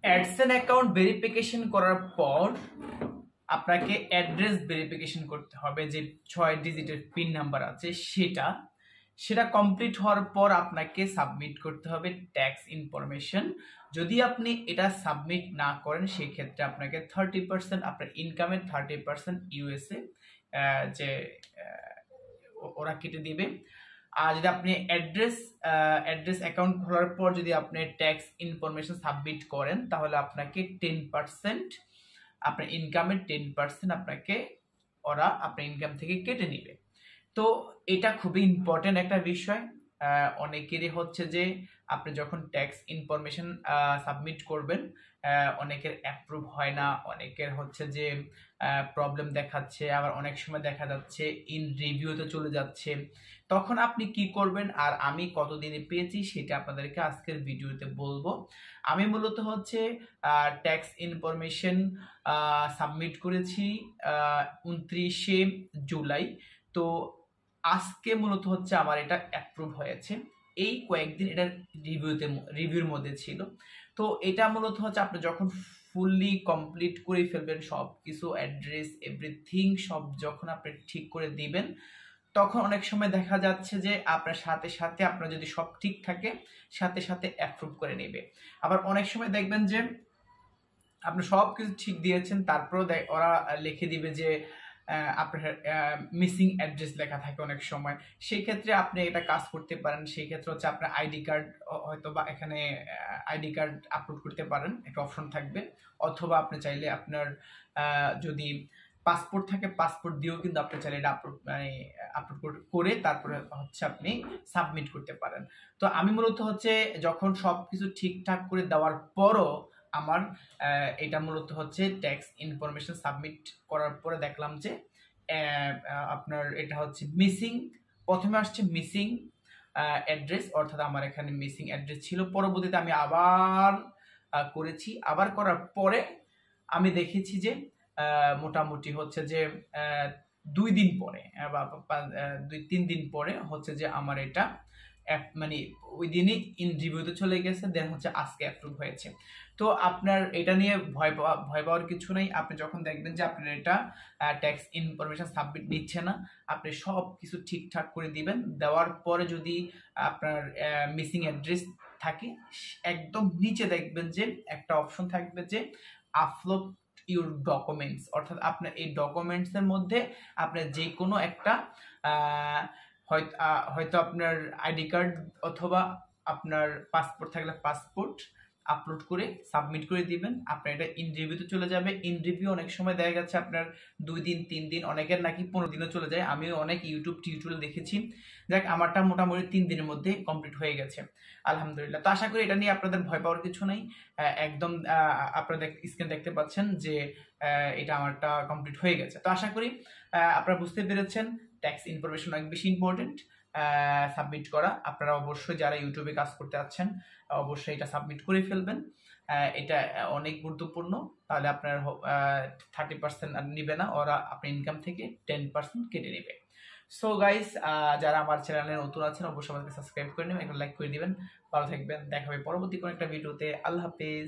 AdSense account verification করার পর আপনাকে অ্যাড্রেস ভেরিফিকেশন করতে হবে, যে 6 ডিজিটের পিন নাম্বার আছে সেটা কমপ্লিট হওয়ার পর আপনাকে সাবমিট করতে হবে ট্যাক্স ইনফরমেশন। যদি আপনি এটা সাবমিট না করেন সেই ক্ষেত্রে আপনাকে 30% আপনার ইনকামের 30% ইউএসএ যে ওরা কেটে দিবে। আর যদি আপনি অ্যাড্রেস অ্যাকাউন্ট খোলার পর যদি আপনি ট্যাক্স ইনফরমেশন সাবমিট করেন তাহলে আপনাকে 10% আপনার ইনকামের 10% আপনাকে ওরা আপনার ইনকাম থেকে কেটে নিবে। তো এটা খুবই ইম্পর্টেন্ট একটা বিষয়। অনেকেরই হচ্ছে যে আপনি যখন ট্যাক্স ইনফরমেশন সাবমিট করবেন অনেকের অ্যাপ্রুভ হয় না, অনেকের হচ্ছে যে প্রবলেম দেখাচ্ছে, আবার অনেক সময় দেখা যাচ্ছে ইন রিভিউতে চলে যাচ্ছে। তখন আপনি কি করবেন আর আমি কতদিনে পেয়েছি সেটা আপনাদেরকে আজকের ভিডিওতে বলবো। আমি মূলত হচ্ছে ট্যাক্স ইনফরমেশন সাবমিট করেছি 29শে জুলাই। তো আজকে মূলত হচ্ছে আমার এটা অ্যাপ্রুভ হয়েছে। এই কয়েকদিন এটা রিভিউর মধ্যে ছিল। তো এটা মূলত হচ্ছে আপনি যখন ফুললি কমপ্লিট করে ফেলবেন, সব কিছু অ্যাড্রেস এভরিথিং সব যখন আপনি ঠিক করে দিবেন তখন অনেক সময় দেখা যাচ্ছে যে আপনার সাথে সাথে আপনার যদি সব ঠিক থাকে সাথে সাথে অ্যাপ্রুভ করে নেবে। আবার অনেক সময় দেখবেন যে আপনি সব কিছু ঠিক দিয়েছেন তারপরেও ওরা লিখে দিবে যে আপনার মিসিং অ্যাড্রেস লেখা থাকে অনেক সময়। সেই ক্ষেত্রে আপনি এটা কাজ করতে পারেন। সেই ক্ষেত্রে হচ্ছে আপনার আইডি কার্ড, হয়তো বা এখানে আইডি কার্ড আপলোড করতে পারেন, একটা অপশন থাকবে। অথবা আপনি চাইলে আপনার যদি পাসপোর্ট থাকে পাসপোর্ট দিয়েও কিন্তু আপনি চাইলে এটা আপলোড করে তারপরে হচ্ছে আপনি সাবমিট করতে পারেন। তো আমি মূলত হচ্ছে যখন সব কিছু ঠিকঠাক করে দেওয়ার পরও আমার এটা মূলত হচ্ছে ট্যাক্স ইনফরমেশন সাবমিট করার পরে দেখলাম যে আপনার এটা হচ্ছে মিসিং, প্রথমে আসছে মিসিং অ্যাড্রেস, অর্থাৎ আমার এখানে মিসিং অ্যাড্রেস ছিল। পরবর্তীতে আমি আবার করেছি, আবার করার পরে আমি দেখেছি যে মোটামুটি হচ্ছে যে 2 দিন পরে বা 2-3 দিন পরে হচ্ছে যে আমার এটা মানে ওই দিনই ইন রিভিউতে চলে গেছে, দেন হচ্ছে আজকে অ্যাপ্রুভ হয়েছে। তো আপনার এটা নিয়ে ভয় পাওয়ার কিছু নেই। আপনি যখন দেখবেন যে আপনার এটা ট্যাক্স ইনফরমেশন সাবমিট নিচ্ছে না, আপনি সব কিছু ঠিকঠাক করে দিবেন। দেওয়ার পরে যদি আপনার মিসিং অ্যাড্রেস থাকে একদম নিচে দেখবেন যে একটা অপশন থাকবে যে আপলোড ইউর ডকুমেন্টস, অর্থাৎ আপনার এই ডকুমেন্টসের মধ্যে আপনার যে কোনো একটা হয়তো আপনার আইডি কার্ড অথবা আপনার পাসপোর্ট থাকলে পাসপোর্ট আপলোড করে সাবমিট করে দিবেন। আপনার এটা ইন রিভিউতে চলে যাবে। ইন রিভিউ অনেক সময় দেখা যাচ্ছে আপনার 2 দিন 3 দিন, অনেকের নাকি 15 দিনও চলে যায়। আমিও অনেক ইউটিউব টিউটোরিয়াল দেখেছি। যাক, আমারটা মোটামুটি 3 দিনের মধ্যে কমপ্লিট হয়ে গেছে আলহামদুলিল্লাহ। তো আশা করি এটা নিয়ে আপনাদের ভয় পাওয়ার কিছু নেই। একদম আপনারা স্ক্রিন দেখতে পাচ্ছেন যে এটা আমারটা কমপ্লিট হয়ে গেছে। তো আশা করি আপনারা বুঝতে পেরেছেন ট্যাক্স ইনফরমেশন অনেক বেশি ইম্পর্টেন্ট সাবমিট করা। আপনারা অবশ্যই যারা ইউটিউবে কাজ করতে আছেন অবশ্যই এটা সাবমিট করে ফেলবেন। এটা অনেক গুরুত্বপূর্ণ। তাহলে আপনার 30% আর নিবে না, ওরা আপনার ইনকাম থেকে 10% কেটে নেবে। সো গাইস, যারা আমার চ্যানেলে নতুন আছেন অবশ্যই আমাকে সাবস্ক্রাইব করে নেবেন, একটা লাইক করে দিবেন। ভালো থাকবেন, দেখা হবে পরবর্তী কোনো একটা ভিডিওতে। আল্লাহ হাফেজ।